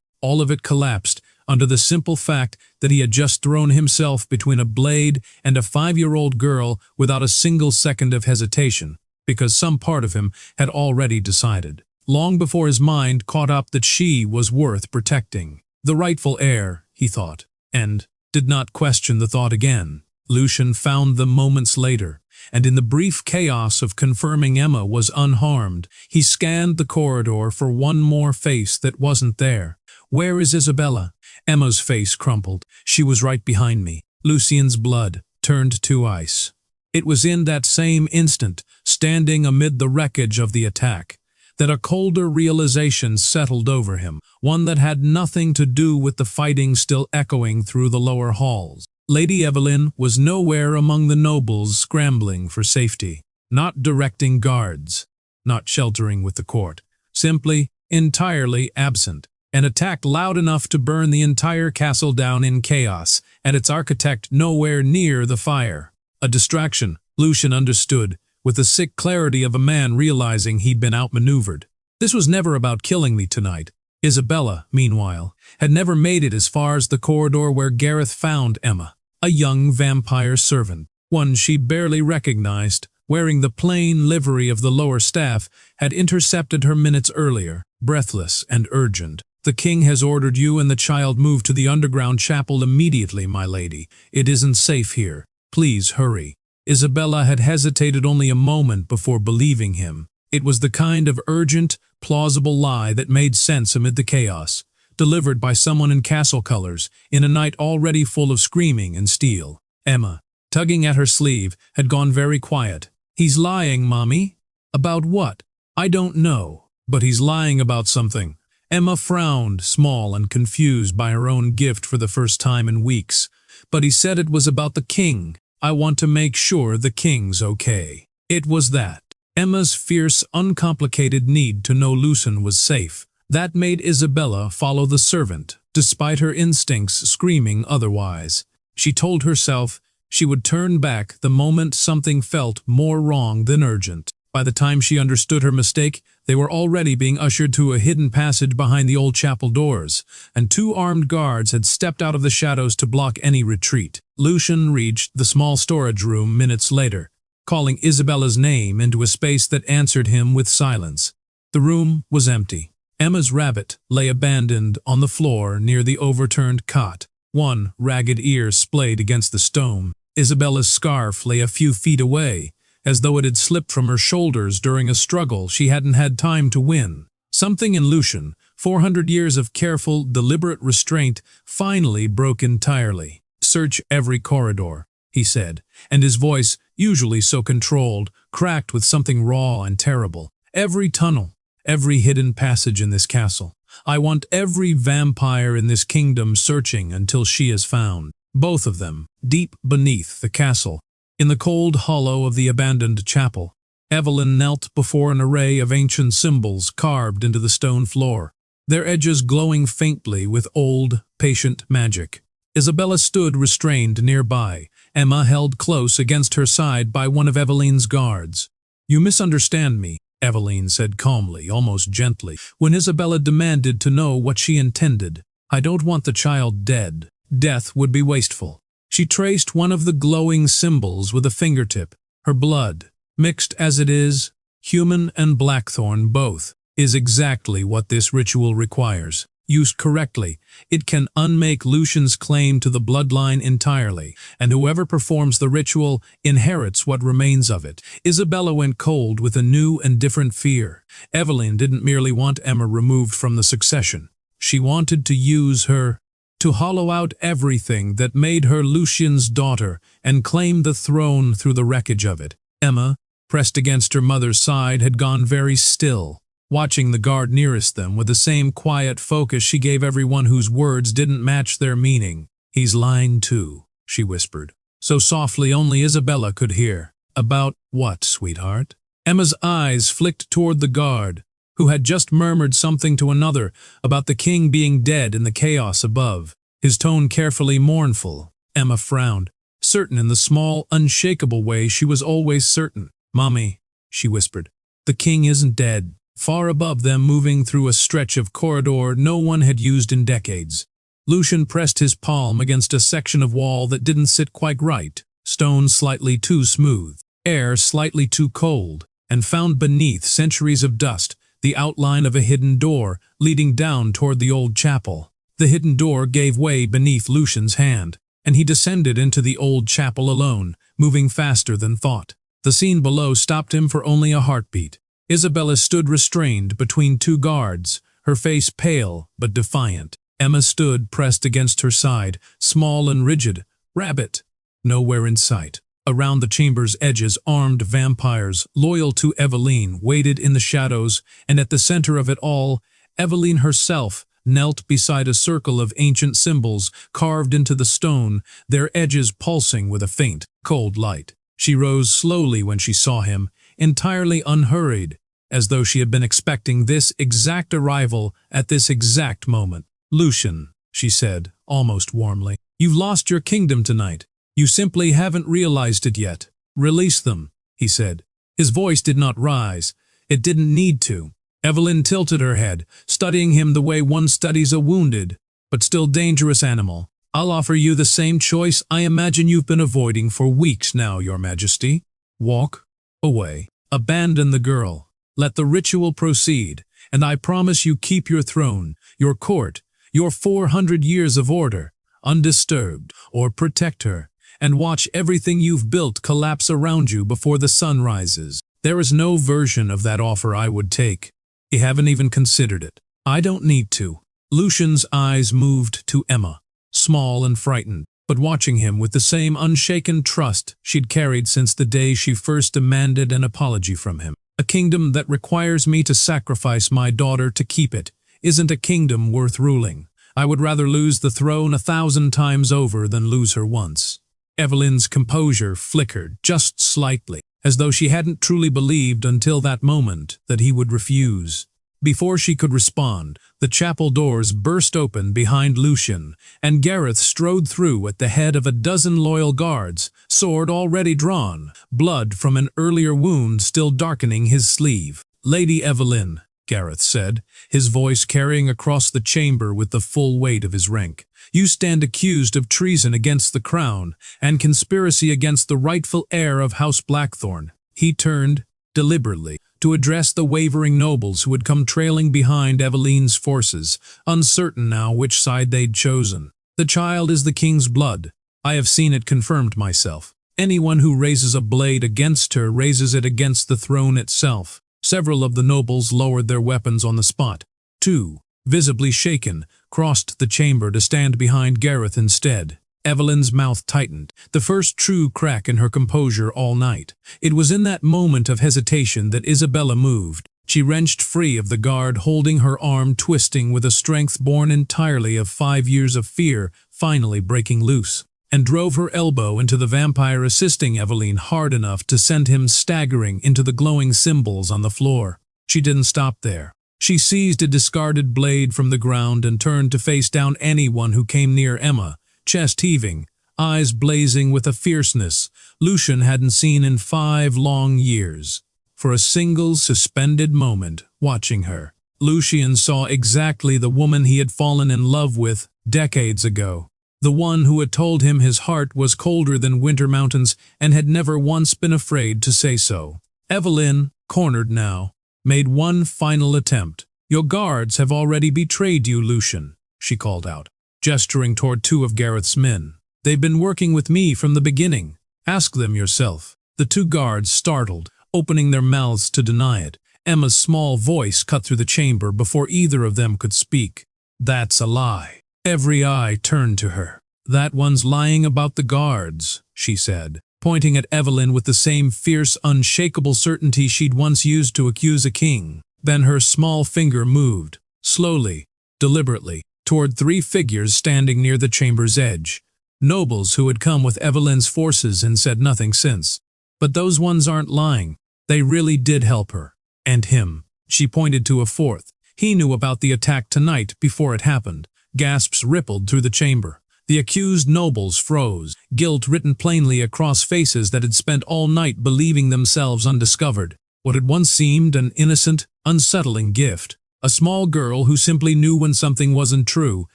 All of it collapsed under the simple fact that he had just thrown himself between a blade and a 5-year-old girl without a single second of hesitation, because some part of him had already decided, long before his mind caught up, that she was worth protecting. The rightful heir, he thought, and did not question the thought again. Lucian found them moments later, and in the brief chaos of confirming Emma was unharmed, he scanned the corridor for one more face that wasn't there. "Where is Isabella?" Emma's face crumpled. "She was right behind me." Lucian's blood turned to ice. It was in that same instant, standing amid the wreckage of the attack, that a colder realization settled over him, one that had nothing to do with the fighting still echoing through the lower halls. Lady Evelyn was nowhere among the nobles scrambling for safety, not directing guards, not sheltering with the court, simply, entirely absent. An attack loud enough to burn the entire castle down in chaos, and its architect nowhere near the fire. A distraction, Lucian understood, with the sick clarity of a man realizing he'd been outmaneuvered. This was never about killing me tonight. Isabella, meanwhile, had never made it as far as the corridor where Gareth found Emma, a young vampire servant, one she barely recognized, wearing the plain livery of the lower staff, had intercepted her minutes earlier, breathless and urgent. "The king has ordered you and the child moved to the underground chapel immediately, my lady. It isn't safe here. Please hurry." Isabella had hesitated only a moment before believing him. It was the kind of urgent, plausible lie that made sense amid the chaos. delivered by someone in castle colors, in a night already full of screaming and steel. Emma, tugging at her sleeve, had gone very quiet. "He's lying, Mommy." "About what?" "I don't know, but he's lying about something." Emma frowned, small and confused by her own gift for the first time in weeks. "But he said it was about the king. I want to make sure the king's okay." It was that. Emma's fierce, uncomplicated need to know Lucien was safe. That made Isabella follow the servant, despite her instincts screaming otherwise. She told herself she would turn back the moment something felt more wrong than urgent. By the time she understood her mistake, they were already being ushered to a hidden passage behind the old chapel doors, and 2 armed guards had stepped out of the shadows to block any retreat. Lucien reached the small storage room minutes later, calling Isabella's name into a space that answered him with silence. The room was empty. Emma's rabbit lay abandoned on the floor near the overturned cot. One ragged ear splayed against the stone. Isabella's scarf lay a few feet away, as though it had slipped from her shoulders during a struggle she hadn't had time to win. Something in Lucien, 400 years of careful, deliberate restraint, finally broke entirely. "Search every corridor," he said, and his voice, usually so controlled, cracked with something raw and terrible. "Every tunnel, every hidden passage in this castle. I want every vampire in this kingdom searching until she is found." Both of them, deep beneath the castle, in the cold hollow of the abandoned chapel, Evelyn knelt before an array of ancient symbols carved into the stone floor, their edges glowing faintly with old, patient magic. Isabella stood restrained nearby, Emma held close against her side by one of Evelyn's guards. "You misunderstand me," Evelyn said calmly, almost gently, when Isabella demanded to know what she intended. "I don't want the child dead. Death would be wasteful." She traced one of the glowing symbols with a fingertip. "Her blood, mixed as it is, human and blackthorn both, is exactly what this ritual requires. Used correctly, it can unmake Lucien's claim to the bloodline entirely, and whoever performs the ritual inherits what remains of it." Isabella went cold with a new and different fear. Evelyn didn't merely want Emma removed from the succession. She wanted to use her to hollow out everything that made her Lucien's daughter and claim the throne through the wreckage of it. Emma, pressed against her mother's side, had gone very still, watching the guard nearest them with the same quiet focus she gave everyone whose words didn't match their meaning. "He's lying too," she whispered, so softly only Isabella could hear. "About what, sweetheart?" Emma's eyes flicked toward the guard, who had just murmured something to another about the king being dead in the chaos above, his tone carefully mournful. Emma frowned, certain in the small, unshakable way she was always certain. "Mommy," she whispered, "the king isn't dead." Far above them, moving through a stretch of corridor no one had used in decades, Lucien pressed his palm against a section of wall that didn't sit quite right, stone slightly too smooth, air slightly too cold, and found beneath centuries of dust the outline of a hidden door leading down toward the old chapel. The hidden door gave way beneath Lucien's hand, and he descended into the old chapel alone, moving faster than thought. The scene below stopped him for only a heartbeat. Isabella stood restrained between 2 guards, her face pale but defiant. Emma stood pressed against her side, small and rigid. Rabbit, nowhere in sight. Around the chamber's edges, armed vampires, loyal to Evelyn, waited in the shadows, and at the center of it all, Evelyn herself knelt beside a circle of ancient symbols carved into the stone, their edges pulsing with a faint, cold light. She rose slowly when she saw him, entirely unhurried, as though she had been expecting this exact arrival at this exact moment. "Lucien," she said, almost warmly, "you've lost your kingdom tonight. You simply haven't realized it yet. Release them," he said. His voice did not rise. It didn't need to. Evelyn tilted her head, studying him the way one studies a wounded, but still dangerous animal. "I'll offer you the same choice I imagine you've been avoiding for weeks now, Your Majesty. Walk away. Abandon the girl. Let the ritual proceed, and I promise you keep your throne, your court, your 400 years of order, undisturbed, or protect her, and watch everything you've built collapse around you before the sun rises." There is no version of that offer I would take. You haven't even considered it. I don't need to. Lucian's eyes moved to Emma, small and frightened, but watching him with the same unshaken trust she'd carried since the day she first demanded an apology from him. A kingdom that requires me to sacrifice my daughter to keep it isn't a kingdom worth ruling. I would rather lose the throne 1,000 times over than lose her once. Evelyn's composure flickered just slightly, as though she hadn't truly believed until that moment that he would refuse. Before she could respond, the chapel doors burst open behind Lucian, and Gareth strode through at the head of a dozen loyal guards, sword already drawn, blood from an earlier wound still darkening his sleeve. "Lady Evelyn," Gareth said, his voice carrying across the chamber with the full weight of his rank, "you stand accused of treason against the crown and conspiracy against the rightful heir of House Blackthorn." He turned, deliberately, to address the wavering nobles who had come trailing behind Evelyn's forces, uncertain now which side they'd chosen. "The child is the king's blood. I have seen it confirmed myself. Anyone who raises a blade against her raises it against the throne itself." Several of the nobles lowered their weapons on the spot. Two, visibly shaken, crossed the chamber to stand behind Gareth instead. Evelyn's mouth tightened, the first true crack in her composure all night. It was in that moment of hesitation that Isabella moved. She wrenched free of the guard holding her arm, twisting with a strength born entirely of 5 years of fear, finally breaking loose, and drove her elbow into the vampire, assisting Evelyn hard enough to send him staggering into the glowing symbols on the floor. She didn't stop there. She seized a discarded blade from the ground and turned to face down anyone who came near Emma, chest heaving, eyes blazing with a fierceness Lucian hadn't seen in 5 long years. For a single suspended moment, watching her, Lucian saw exactly the woman he had fallen in love with decades ago. The one who had told him his heart was colder than winter mountains and had never once been afraid to say so. Evelyn, cornered now, made one final attempt. "Your guards have already betrayed you, Lucian," she called out, gesturing toward 2 of Gareth's men. "They've been working with me from the beginning. Ask them yourself." The 2 guards startled, opening their mouths to deny it. Emma's small voice cut through the chamber before either of them could speak. "That's a lie." Every eye turned to her. "That one's lying about the guards," she said, pointing at Evelyn with the same fierce, unshakable certainty she'd once used to accuse a king. Then her small finger moved, slowly, deliberately, toward 3 figures standing near the chamber's edge. Nobles who had come with Evelyn's forces and said nothing since. "But those ones aren't lying. They really did help her. And him." She pointed to a 4th. "He knew about the attack tonight before it happened." Gasps rippled through the chamber. The accused nobles froze, guilt written plainly across faces that had spent all night believing themselves undiscovered. What had once seemed an innocent, unsettling gift, a small girl who simply knew when something wasn't true,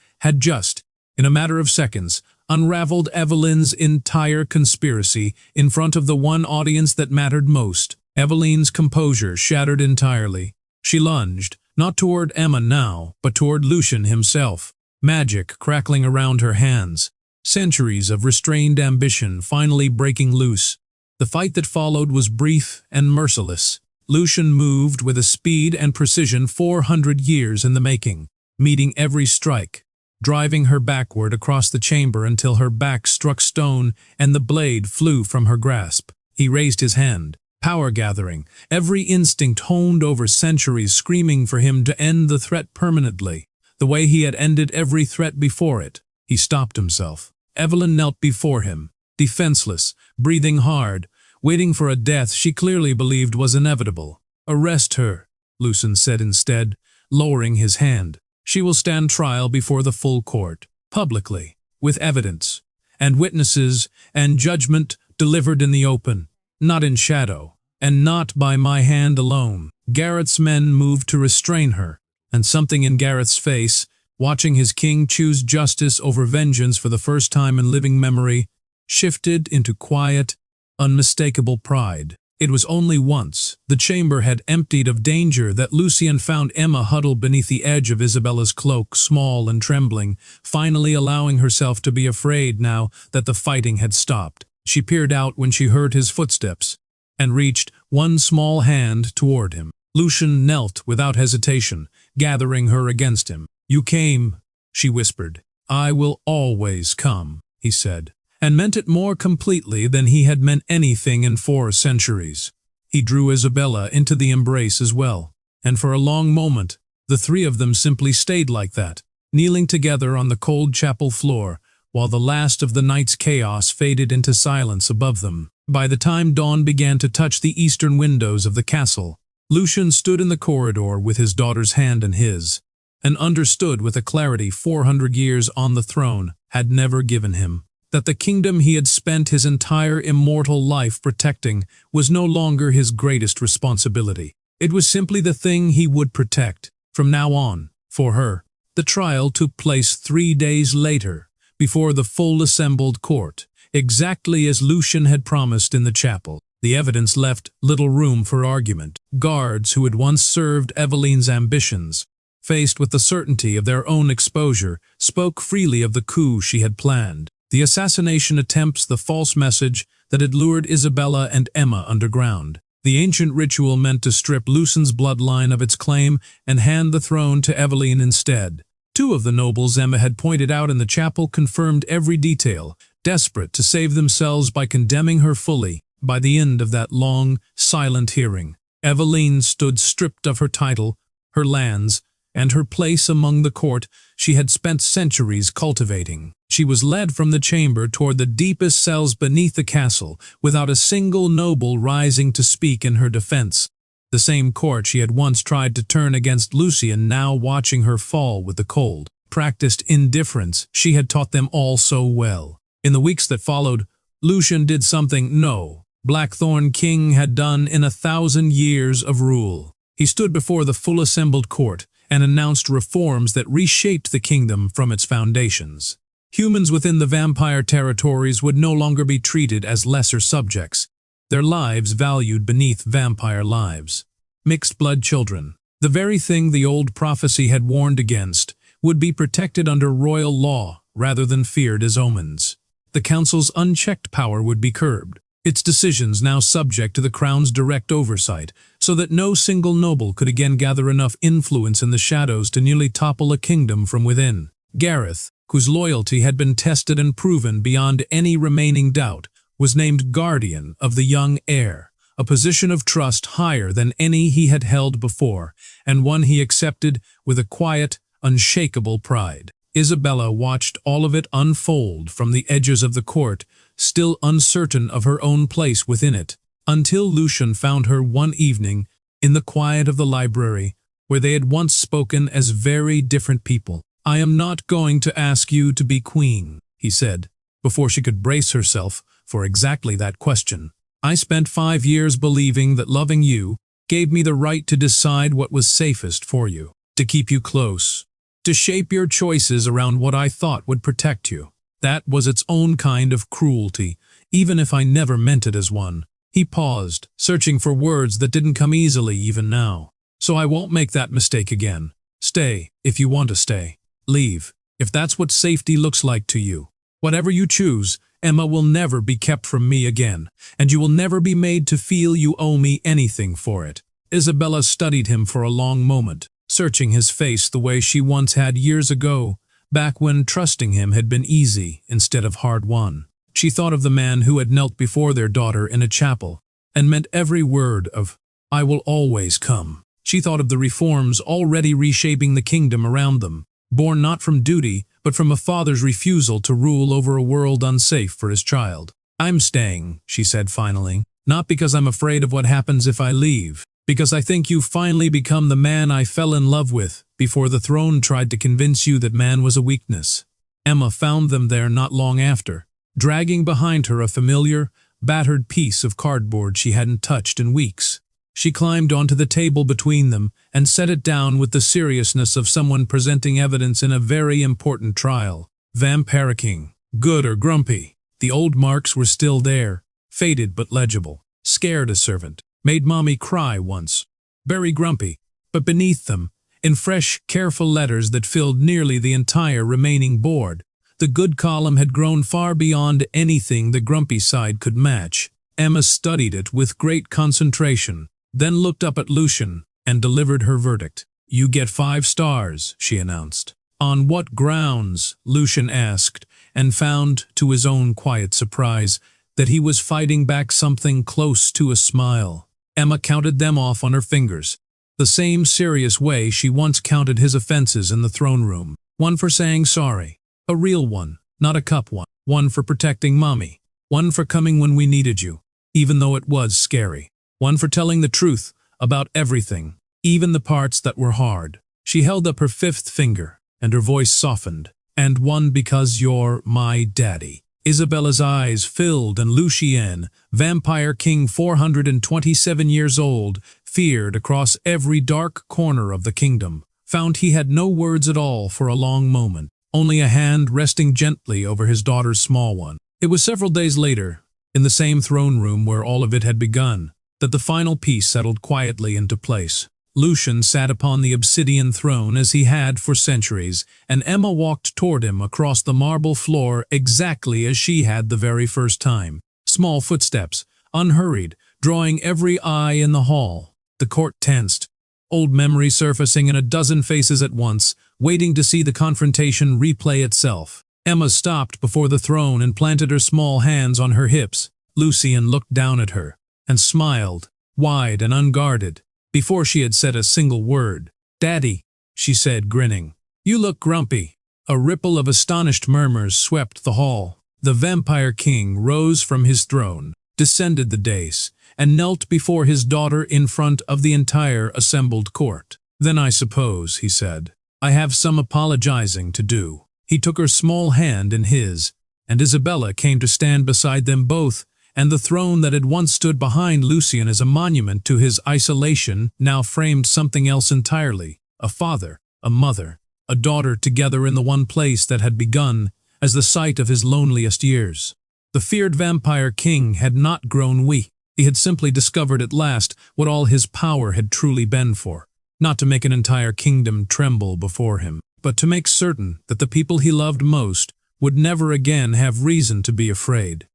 had just, in a matter of seconds, unraveled Evelyn's entire conspiracy in front of the one audience that mattered most. Evelyn's composure shattered entirely. She lunged, not toward Emma now, but toward Lucian himself, magic crackling around her hands, centuries of restrained ambition finally breaking loose. The fight that followed was brief and merciless. Lucian moved with a speed and precision 400 years in the making, meeting every strike, driving her backward across the chamber until her back struck stone and the blade flew from her grasp. He raised his hand, power gathering, every instinct honed over centuries screaming for him to end the threat permanently, the way he had ended every threat before it. He stopped himself. Evelyn knelt before him, defenseless, breathing hard, waiting for a death she clearly believed was inevitable. "Arrest her," Lucian said instead, lowering his hand. "She will stand trial before the full court, publicly, with evidence, and witnesses, and judgment delivered in the open, not in shadow, and not by my hand alone." Gareth's men moved to restrain her, and something in Gareth's face, watching his king choose justice over vengeance for the first time in living memory, shifted into quiet, unmistakable pride. It was only once the chamber had emptied of danger that Lucian found Emma huddled beneath the edge of Isabella's cloak, small and trembling, finally allowing herself to be afraid now that the fighting had stopped. She peered out when she heard his footsteps, and reached one small hand toward him. Lucian knelt without hesitation, gathering her against him. You came, she whispered. I will always come, he said, and meant it more completely than he had meant anything in 4 centuries. He drew Isabella into the embrace as well, and for a long moment, the 3 of them simply stayed like that, kneeling together on the cold chapel floor, while the last of the night's chaos faded into silence above them. By the time dawn began to touch the eastern windows of the castle, Lucian stood in the corridor with his daughter's hand in his, and understood with a clarity 400 years on the throne had never given him, that the kingdom he had spent his entire immortal life protecting was no longer his greatest responsibility. It was simply the thing he would protect, from now on, for her. The trial took place 3 days later, before the full assembled court, exactly as Lucian had promised in the chapel. The evidence left little room for argument. Guards who had once served Eveline's ambitions, faced with the certainty of their own exposure, spoke freely of the coup she had planned, the assassination attempts, the false message that had lured Isabella and Emma underground. The ancient ritual meant to strip Lucian's bloodline of its claim and hand the throne to Eveline instead. 2 of the nobles Emma had pointed out in the chapel confirmed every detail, desperate to save themselves by condemning her fully. By the end of that long, silent hearing, Eveline stood stripped of her title, her lands, and her place among the court she had spent centuries cultivating. She was led from the chamber toward the deepest cells beneath the castle, without a single noble rising to speak in her defense. The same court she had once tried to turn against Lucian now watching her fall with the cold, practiced indifference she had taught them all so well. In the weeks that followed, Lucian did something no Blackthorn King had done in 1,000 years of rule. He stood before the full assembled court and announced reforms that reshaped the kingdom from its foundations. Humans within the vampire territories would no longer be treated as lesser subjects, their lives valued beneath vampire lives. Mixed-blood children, the very thing the old prophecy had warned against, would be protected under royal law rather than feared as omens. The council's unchecked power would be curbed, its decisions now subject to the crown's direct oversight, so that no single noble could again gather enough influence in the shadows to nearly topple a kingdom from within. Gareth, whose loyalty had been tested and proven beyond any remaining doubt, was named guardian of the young heir, a position of trust higher than any he had held before, and one he accepted with a quiet, unshakable pride. Isabella watched all of it unfold from the edges of the court, still uncertain of her own place within it, until Lucian found her one evening in the quiet of the library, where they had once spoken as very different people. "I am not going to ask you to be queen," he said, before she could brace herself for exactly that question. "I spent 5 years believing that loving you gave me the right to decide what was safest for you, to keep you close, to shape your choices around what I thought would protect you. That was its own kind of cruelty, even if I never meant it as one." He paused, searching for words that didn't come easily even now. "So I won't make that mistake again. Stay, if you want to stay. Leave, if that's what safety looks like to you. Whatever you choose, Emma will never be kept from me again, and you will never be made to feel you owe me anything for it." Isabella studied him for a long moment, searching his face the way she once had years ago, back when trusting him had been easy instead of hard-won. She thought of the man who had knelt before their daughter in a chapel, and meant every word of, "I will always come." She thought of the reforms already reshaping the kingdom around them, born not from duty, but from a father's refusal to rule over a world unsafe for his child. "I'm staying," she said finally, "not because I'm afraid of what happens if I leave, because I think you've finally become the man I fell in love with before the throne tried to convince you that man was a weakness." Emma found them there not long after, dragging behind her a familiar, battered piece of cardboard she hadn't touched in weeks. She climbed onto the table between them and set it down with the seriousness of someone presenting evidence in a very important trial. "Vampirking. Good or grumpy?" The old marks were still there, faded but legible. "Scared a servant. Made mommy cry once. Very grumpy." But beneath them, in fresh, careful letters that filled nearly the entire remaining board, the good column had grown far beyond anything the grumpy side could match. Emma studied it with great concentration, then looked up at Lucian and delivered her verdict. "You get 5 stars, she announced. On what grounds? Lucian asked, and found, to his own quiet surprise, that he was fighting back something close to a smile. Emma counted them off on her fingers, the same serious way she once counted his offenses in the throne room. One for saying sorry, a real one, not a cup one. One for protecting Mommy. One for coming when we needed you, even though it was scary. One for telling the truth about everything, even the parts that were hard. She held up her fifth finger, and her voice softened. And one because you're my daddy. Isabella's eyes filled, and Lucien, Vampire King 427 years old, feared across every dark corner of the kingdom, found he had no words at all for a long moment, only a hand resting gently over his daughter's small one. It was several days later, in the same throne room where all of it had begun, that the final piece settled quietly into place. Lucian sat upon the obsidian throne as he had for centuries, and Emma walked toward him across the marble floor exactly as she had the very first time. Small footsteps, unhurried, drawing every eye in the hall. The court tensed, old memories surfacing in a dozen faces at once, waiting to see the confrontation replay itself. Emma stopped before the throne and planted her small hands on her hips. Lucien looked down at her and smiled, wide and unguarded, before she had said a single word. "Daddy," she said, grinning. "You look grumpy." A ripple of astonished murmurs swept the hall. The Vampire King rose from his throne, descended the dais, and knelt before his daughter in front of the entire assembled court. "Then I suppose," he said, "I have some apologizing to do." He took her small hand in his, and Isabella came to stand beside them both, and the throne that had once stood behind Lucien as a monument to his isolation now framed something else entirely: a father, a mother, a daughter together in the one place that had begun as the site of his loneliest years. The feared Vampire King had not grown weak. He had simply discovered at last what all his power had truly been for, not to make an entire kingdom tremble before him, but to make certain that the people he loved most would never again have reason to be afraid.